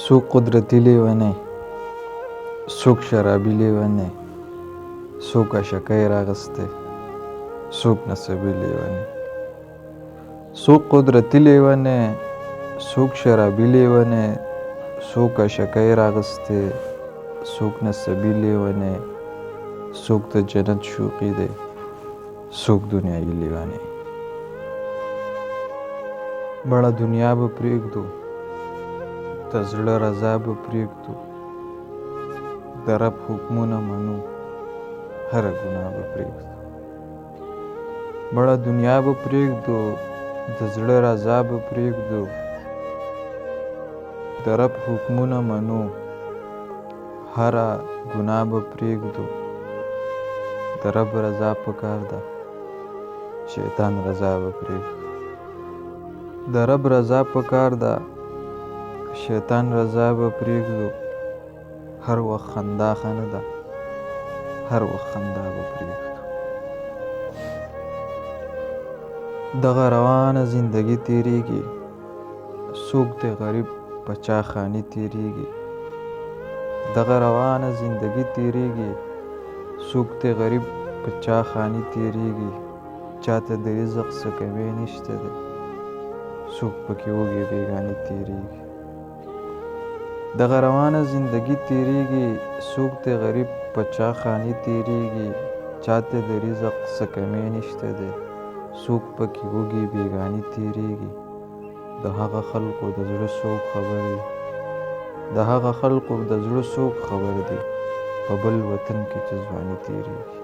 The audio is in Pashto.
څوک قدرتي لیونی، څوک شرابي لیونی، څوک عشقۍ راغستی، څوک نسبي لیونی. څوک قدرتي لیونی، څوک شرابي لیونی، څوک عشقۍ راغستی، څوک نسبي لیونی، څوک د جنت شوقي دی، څوک دنیایي لیونی. مړه دنیا به پرېږدو، د زړه رضا به پرېږدو، د رب حکمونه منو، هره ګناه به پرېږدو. مړه دنیا به پرېږدو، د زړه رضا به پرېږدو، د رب حکمونه منو، هره ګناه به پرېږدو. د رب رضا پکار ده، شیطان رضا به پرېږدو. د رب رضا پکار ده، شیطان رضا به پرېږدو. هر وخت خندا ښه نه ده، هر وخت خندا به پرېږدو. دغه روانه زندګي تېرېږي، څوک د غریب په چا خاني تېرېږي. دغه روانه زندګي تېرېږي، څوک د غریب په چا خاني تېرېږي. چاته د رزق څه کمی نشته دی، څوک پکې وږی بېګانې تېرېږي. دغه روانه زندګي تېرېږي، څوک د غریب په چا خاني تېرېږي. چاته د رزق څه کمی نشته دی، څوک پکې وږی بېګانې تېرېږي. د هغه خلقو د زړه څوک خبر دی، د هغه خلقو د زړه څوک خبر دی، په بل وطن کې چې ځواني تېرېږي.